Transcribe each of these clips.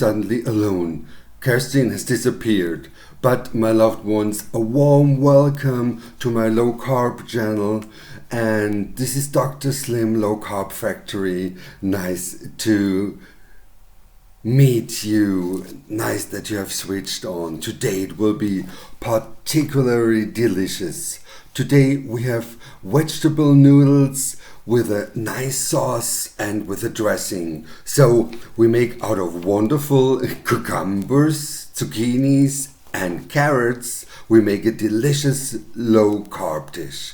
suddenly alone. Kerstin has disappeared. But my loved ones, a warm welcome to my low carb channel. And this is Dr. Slim Low Carb Factory. Nice to meet you. Nice that you have switched on. Today it will be particularly delicious. Today we have vegetable noodles with a nice sauce and with a dressing. So we make out of wonderful cucumbers, zucchinis and carrots. We make a delicious low carb dish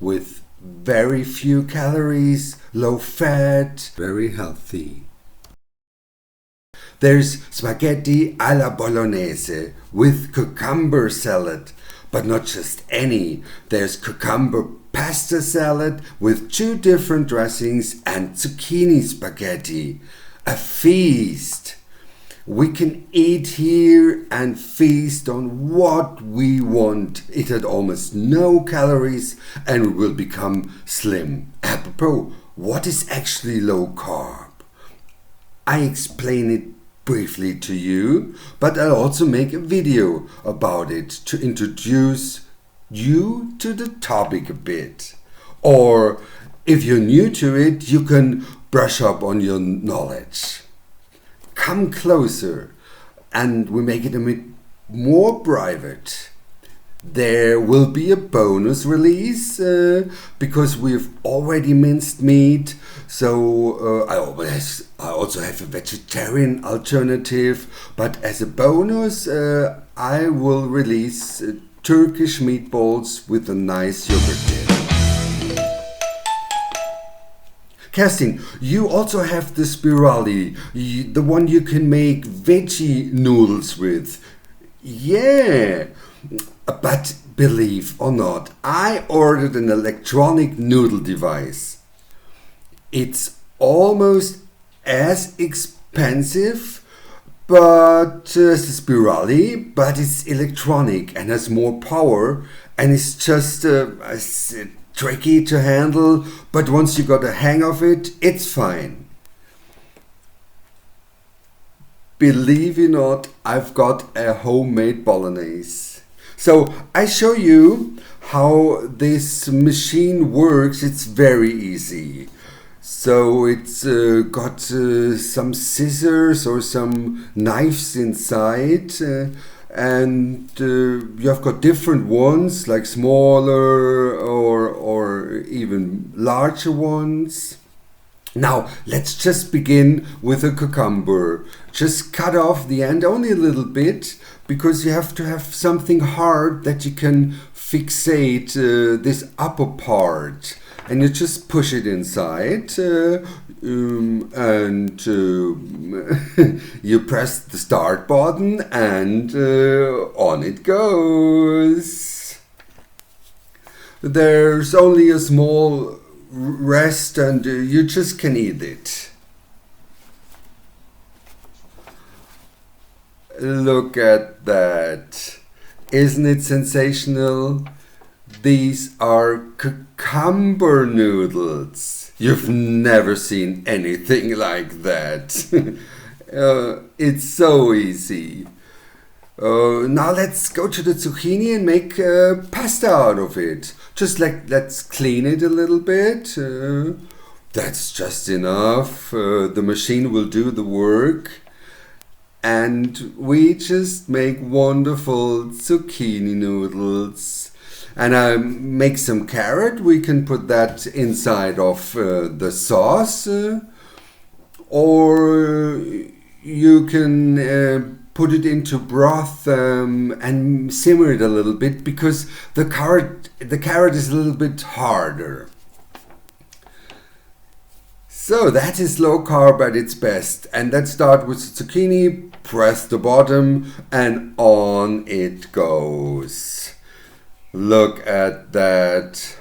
with very few calories, low fat, very healthy. There's spaghetti alla Bolognese with cucumber salad, but not just any. There's cucumber pasta salad with 2 different dressings and zucchini spaghetti. A feast. We can eat here and feast on what we want. It had almost no calories and we will become slim. Apropos, what is actually low carb? I explain it briefly to you, but I'll also make a video about it to introduce you to the topic a bit. Or if you're new to it, you can brush up on your knowledge. Come closer and we make it a bit more private. There will be a bonus release because we've already minced meat. So I also have a vegetarian alternative. But as a bonus, I will release Turkish meatballs with a nice yogurt dip. Kerstin, you also have the spirali, the one you can make veggie noodles with. Yeah, but believe or not, I ordered an electronic noodle device. It's almost as expensive but as the spirali, but it's electronic and has more power, and it's just tricky to handle, but once you got a hang of it, it's fine. Believe it or not, I've got a homemade bolognese. So I show you how this machine works. It's very easy. So it's got some scissors or some knives inside. And you have got different ones, like smaller or even larger ones. Now let's just begin with a cucumber. Just cut off the end only a little bit, because you have to have something hard that you can fixate this upper part. And you just push it inside and you press the start button and on it goes. There's only a small rest and you just can eat it. Look at that. Isn't it sensational? These are cucumber noodles. You've never seen anything like that. It's so easy. Now let's go to the zucchini and make pasta out of it. Just let's clean it a little bit. That's just enough. The machine will do the work. And we just make wonderful zucchini noodles. And I make some carrot. We can put that inside of the sauce. Or you can put it into broth and simmer it a little bit, because the carrot is a little bit harder. So that is low carb at its best. And let's start with the zucchini. Press the bottom and on it goes. Look at that.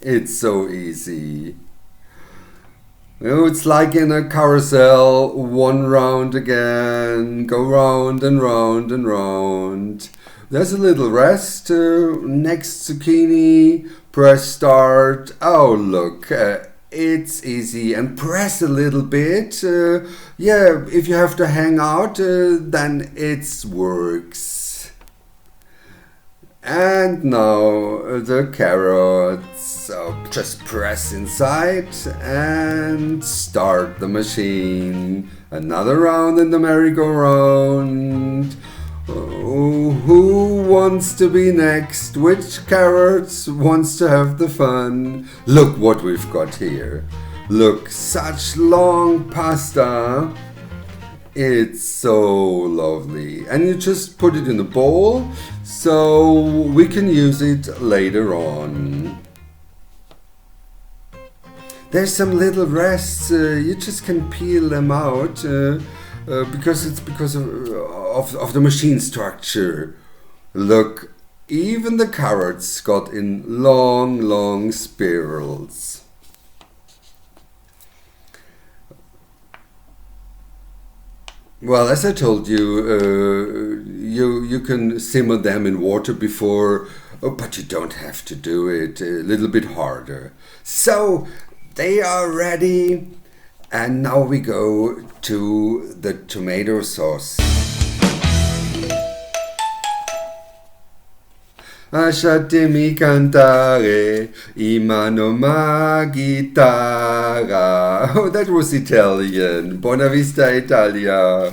It's so easy. It's like in a carousel, one round again, go round and round and round. There's a little rest. Next zucchini, press start. Oh look, it's easy, and press a little bit. Yeah, if you have to hang out, then it works. And now the carrots. So just press inside and start the machine. Another round in the merry-go-round. Oh, who wants to be next? Which carrots wants to have the fun? Look what we've got here. Look, such long pasta. It's so lovely. And you just put it in a bowl so we can use it later on. There's some little rests, you just can peel them out because it's because of the machine structure. Look, even the carrots got in long spirals. Well, as I told you, you can simmer them in water before, but you don't have to do it. A little bit harder. So they are ready, and now we go to the tomato sauce. Lasciatemi cantare, I mano ma chitarra. Oh, that was Italian. Buona vista, Italia.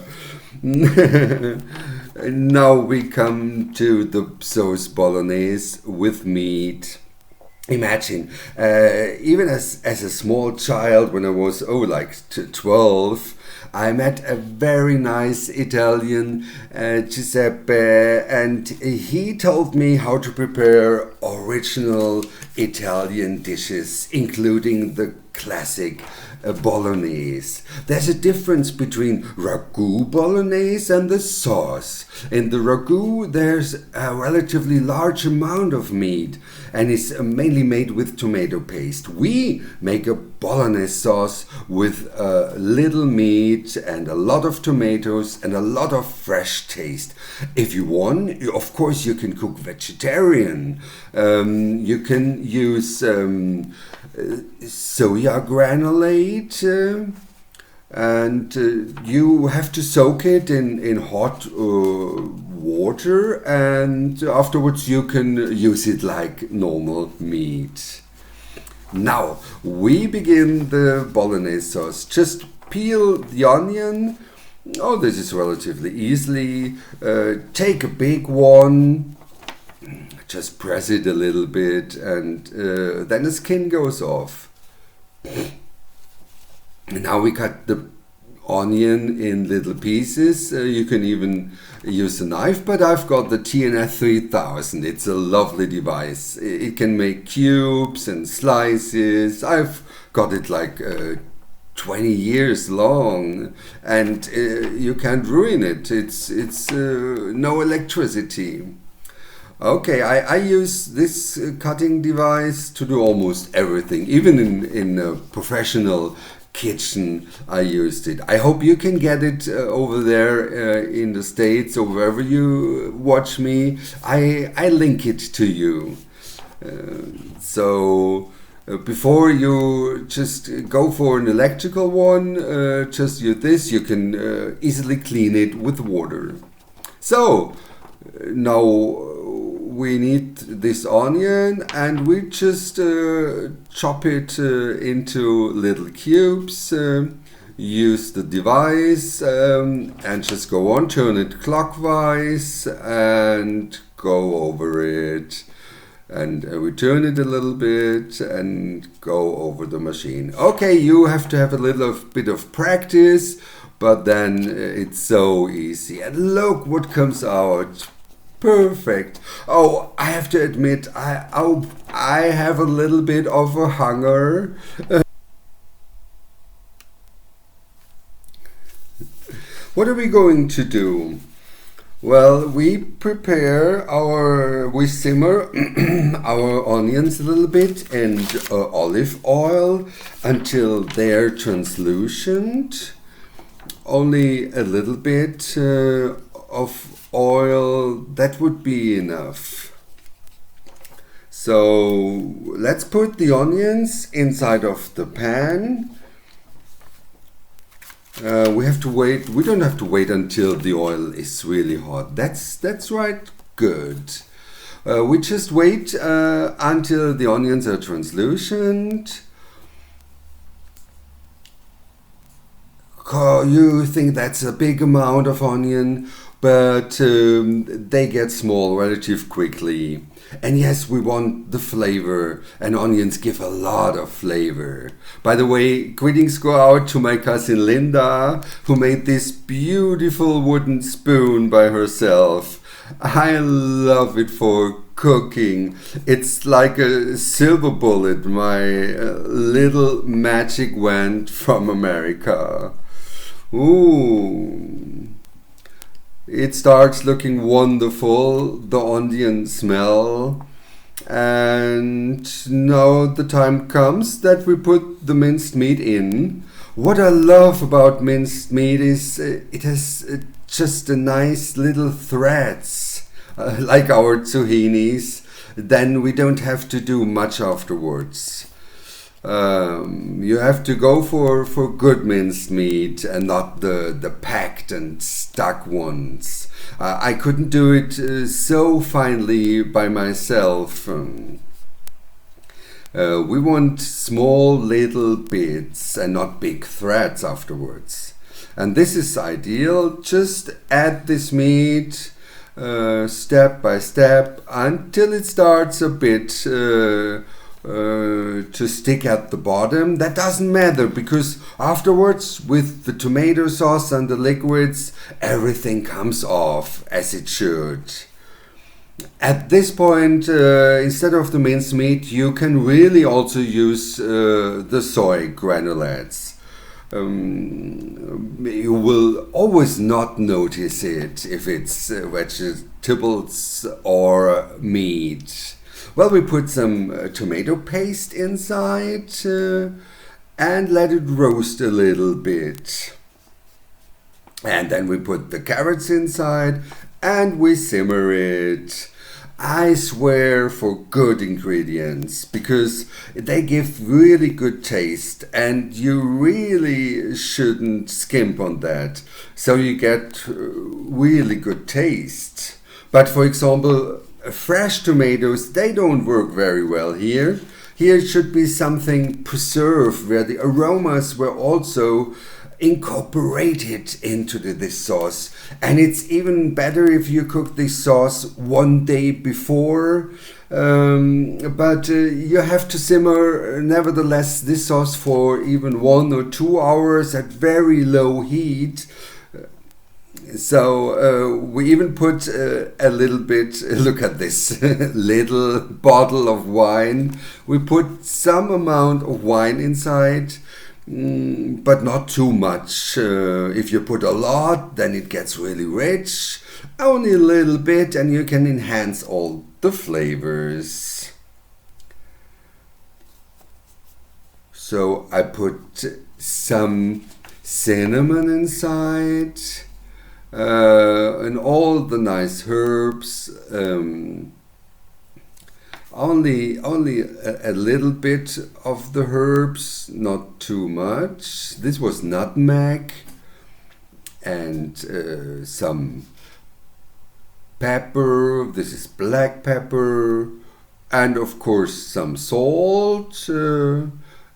Now we come to the sauce bolognese with meat. Imagine, even as a small child, when I was like 12, I met a very nice Italian, Giuseppe, and he told me how to prepare original Italian dishes, including the classic bolognese. There's a difference between ragu bolognese and the sauce. In the ragu, there's a relatively large amount of meat, and it's mainly made with tomato paste. We make a bolognese sauce with little meat and a lot of tomatoes and a lot of fresh taste. If you want, of course, you can cook vegetarian. You can use soya granulate, and you have to soak it in hot water, and afterwards you can use it like normal meat. Now we begin the bolognese sauce. Just peel the onion. Oh, this is relatively easily. Take a big one. Just press it a little bit, and then the skin goes off. Now we cut the onion in little pieces. You can even use a knife, but I've got the TNF 3000. It's a lovely device. It can make cubes and slices. I've got it like 20 years long, and you can't ruin it. It's no electricity. Okay, I use this cutting device to do almost everything. Even in a professional kitchen, I used it. I hope you can get it over there in the States or wherever you watch me. I link it to you. So before you just go for an electrical one, just use this. You can easily clean it with water. So now we need this onion, and we just chop it into little cubes. Use the device and just go on, turn it clockwise and go over it. And we turn it a little bit and go over the machine. Okay, you have to have a little bit of practice, but then it's so easy. And look what comes out. Perfect. Oh, I have to admit, I have a little bit of a hunger. What are we going to do? Well, we simmer our onions a little bit in olive oil until they're translucent. Only a little bit of oil, that would be enough. So let's put the onions inside of the pan. We have to wait. We don't have to wait until the oil is really hot. That's right. Good. We just wait until the onions are translucent. You think that's a big amount of onion, but they get small relatively quickly. And yes, we want the flavor, and onions give a lot of flavor. By the way, greetings go out to my cousin Linda, who made this beautiful wooden spoon by herself. I love it for cooking. It's like a silver bullet, my little magic wand from America. Ooh. It starts looking wonderful, the onion smell, and now the time comes that we put the minced meat in. What I love about minced meat is it has just a nice little threads, like our zucchinis. Then we don't have to do much afterwards. You have to go for good minced meat and not the packed and stuck ones. I couldn't do it so finely by myself. We want small little bits and not big threads afterwards. And this is ideal. Just add this meat step by step until it starts a bit to stick at the bottom. That doesn't matter, because afterwards with the tomato sauce and the liquids, everything comes off as it should. At this point, instead of the minced meat, you can really also use the soy granulates. You will always not notice it if it's vegetables or meat. Well, we put some tomato paste inside and let it roast a little bit. And then we put the carrots inside and we simmer it. I swear for good ingredients, because they give really good taste and you really shouldn't skimp on that. So you get really good taste. But for example, fresh tomatoes, they don't work very well here. Here it should be something preserved, where the aromas were also incorporated into this sauce. And it's even better if you cook this sauce one day before. But you have to simmer, nevertheless, this sauce for even 1 or 2 hours at very low heat. So we even put a little bit, look at this little bottle of wine. We put some amount of wine inside, but not too much. If you put a lot, then it gets really rich. Only a little bit and you can enhance all the flavors. So I put some cinnamon inside. And all the nice herbs, only a little bit of the herbs, not too much. This was nutmeg and some pepper. This is black pepper, and of course some salt.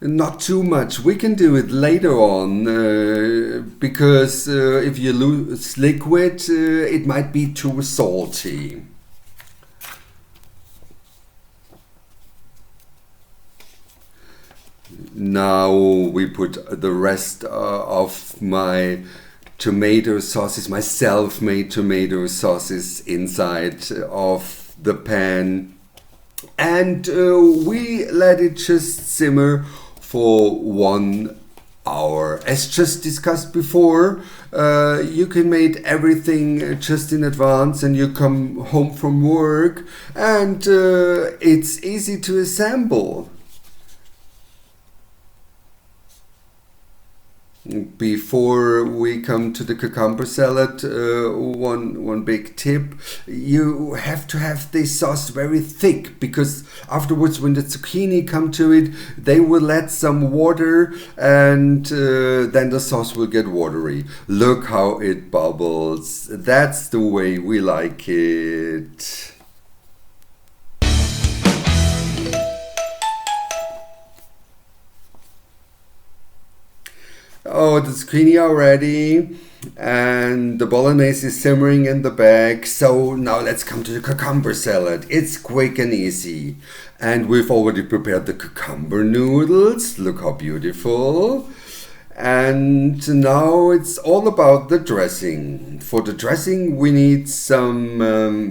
Not too much. We can do it later on because if you lose liquid, it might be too salty. Now we put the rest of my tomato sauces, my self-made tomato sauces, inside of the pan, and we let it just simmer for 1 hour. As just discussed before, you can make everything just in advance and you come home from work and it's easy to assemble. Before we come to the cucumber salad, one big tip: you have to have this sauce very thick, because afterwards, when the zucchini come to it, they will let some water, and then the sauce will get watery. Look how it bubbles. That's the way we like it. Oh, the zucchini are ready, and the bolognese is simmering in the bag. So now let's come to the cucumber salad. It's quick and easy. And we've already prepared the cucumber noodles. Look how beautiful. And now it's all about the dressing. For the dressing, we need some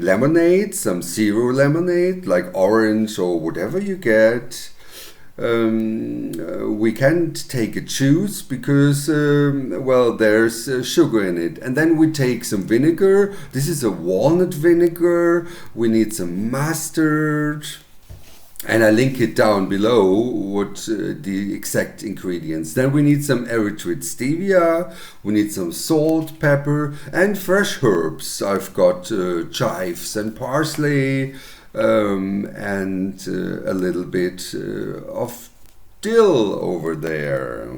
lemonade, some zero lemonade, like orange or whatever you get. We can't take a juice because, well, there's sugar in it. And then we take some vinegar. This is a walnut vinegar. We need some mustard. And I link it down below what the exact ingredients. Then we need some enriched stevia. We need some salt, pepper, and fresh herbs. I've got chives and parsley. And a little bit of dill over there.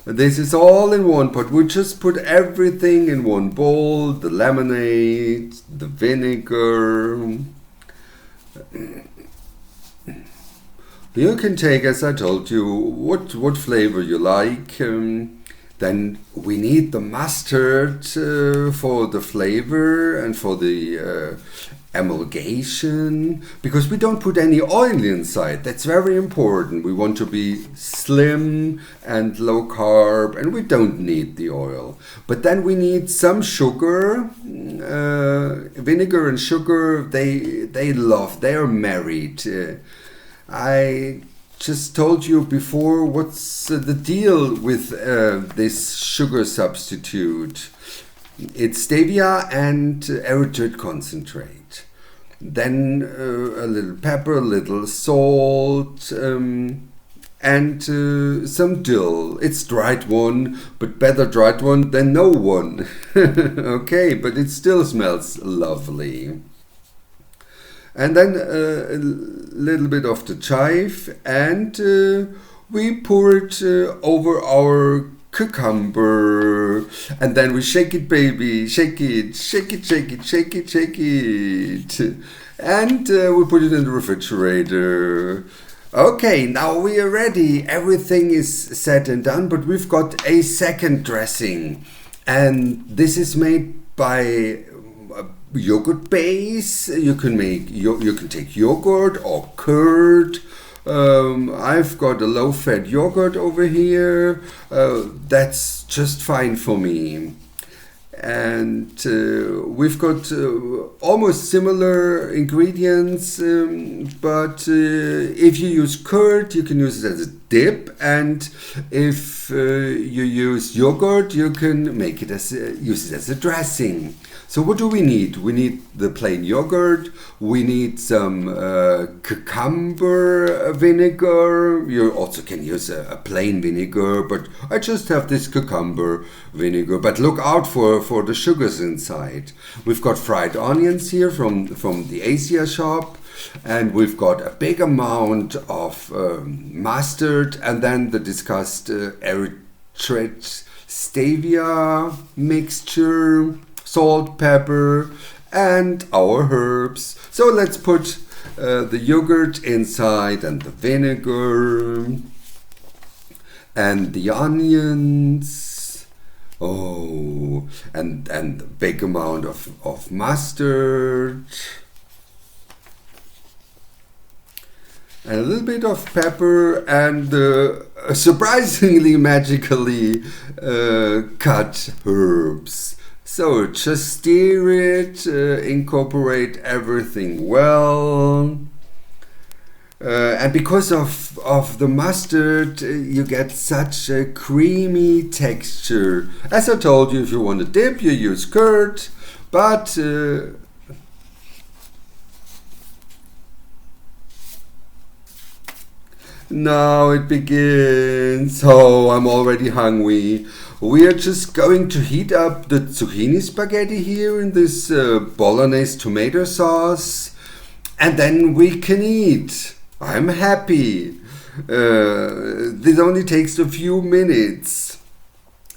This is all in one pot. We just put everything in one bowl. The lemonade, the vinegar. You can take, as I told you, what flavor you like. Then we need the mustard for the flavor and for the emulgation, because we don't put any oil inside. That's very important. We want to be slim and low carb, and we don't need the oil. But then we need some sugar. Vinegar and sugar, they are married. I just told you before what's the deal with this sugar substitute. It's stevia and erythrit concentrate. Then a little pepper, a little salt, and some dill. It's dried one, but better dried one than no one. Okay, but it still smells lovely. And then a little bit of the chive, and we pour it over our cucumber, and then we shake it, baby, shake it, shake it, shake it, shake it, shake it, and we put it in the refrigerator. Okay, now we are ready. Everything is said and done, but we've got a second dressing, and this is made by yogurt base. You can take yogurt or curd. I've got a low-fat yogurt over here. That's just fine for me. And we've got almost similar ingredients, but if you use curd, you can use it as a dip, and if you use yogurt, you can make it use it as a dressing. So what do we need? We need the plain yogurt. We need some cucumber vinegar. You also can use a plain vinegar, but I just have this cucumber vinegar. But look out for the sugars inside. We've got fried onions here from the Asia shop. And we've got a big amount of mustard, and then the discussed erythrit stevia mixture, salt, pepper, and our herbs. So let's put the yogurt inside, and the vinegar, and the onions. Oh, and a big amount of mustard. And a little bit of pepper, and surprisingly magically cut herbs. So just stir it, incorporate everything well. And because of the mustard, you get such a creamy texture. As I told you, if you want to dip, you use curd, but Now it begins. Oh, I'm already hungry. We are just going to heat up the zucchini spaghetti here in this bolognese tomato sauce, and then we can eat. I'm happy. This only takes a few minutes.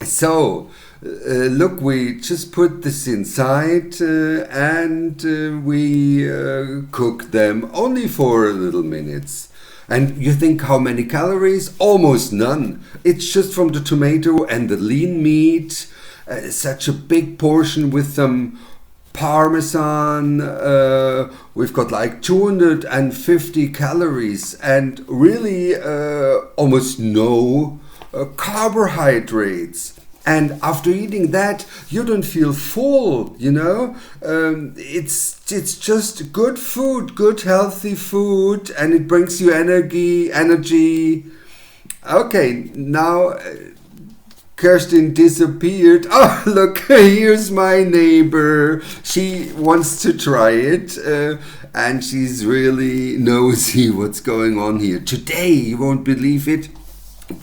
So, look, we just put this inside and we cook them only for a little minutes. And you think how many calories? Almost none. It's just from the tomato and the lean meat. Such a big portion with some Parmesan. We've got like 250 calories and really almost no carbohydrates. And after eating that, you don't feel full, you know. It's just good food, good healthy food, and it brings you energy. Okay, now Kirsten disappeared. Oh, look, here's my neighbor. She wants to try it, and she's really nosy what's going on here. Today, you won't believe it,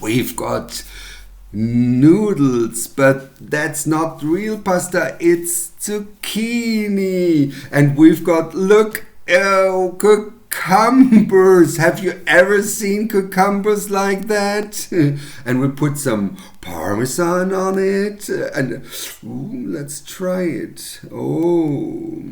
we've got noodles, but that's not real pasta, it's zucchini. And we've got, look, cucumbers. Have you ever seen cucumbers like that? And we put some Parmesan on it, and let's try it. Oh,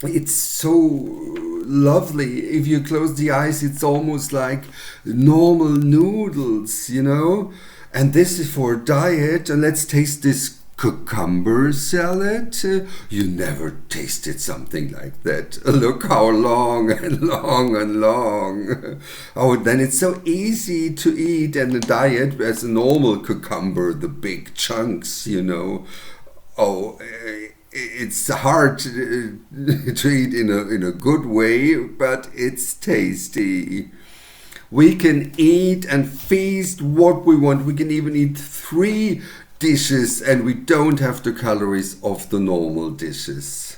It's so lovely. If you close the eyes, it's almost like normal noodles, you know. And this is for diet. And let's taste this cucumber salad. You never tasted something like that. Look how long and long and long. Oh, then it's so easy to eat, and a diet as a normal cucumber, the big chunks, you know. Oh, it's hard to eat in a good way, but it's tasty. We can eat and feast what we want. We can even eat 3 dishes, and we don't have the calories of the normal dishes.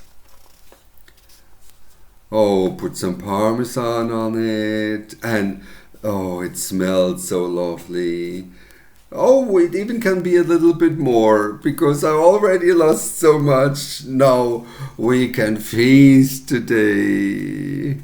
Oh, put some Parmesan on it, and oh, it smells so lovely. Oh, it even can be a little bit more, because I already lost so much. Now we can feast today.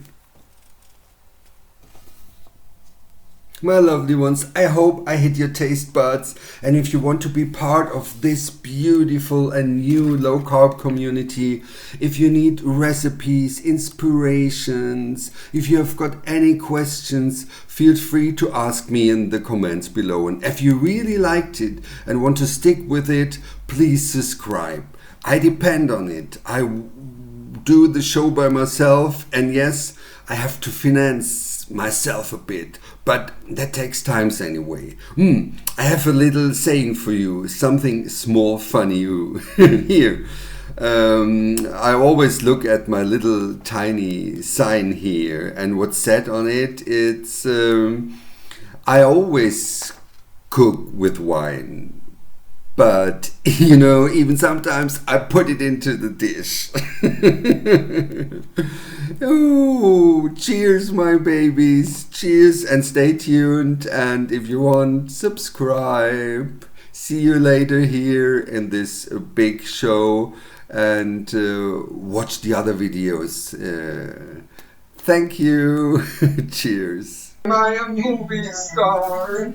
My lovely ones, I hope I hit your taste buds, and if you want to be part of this beautiful and new low-carb community, if you need recipes, inspirations, if you have got any questions, feel free to ask me in the comments below. And if you really liked it and want to stick with it, please subscribe. I depend on it. I do the show by myself, and yes, I have to finance myself a bit, but that takes time anyway. I have a little saying for you, something small funny here. I always look at my little tiny sign here, and what's said on it, it's I always cook with wine, but you know, even sometimes I put it into the dish. Oh, cheers, my babies. Cheers, and stay tuned. And if you want, subscribe. See you later here in this big show, and watch the other videos. Thank you. Cheers. Am I a movie star?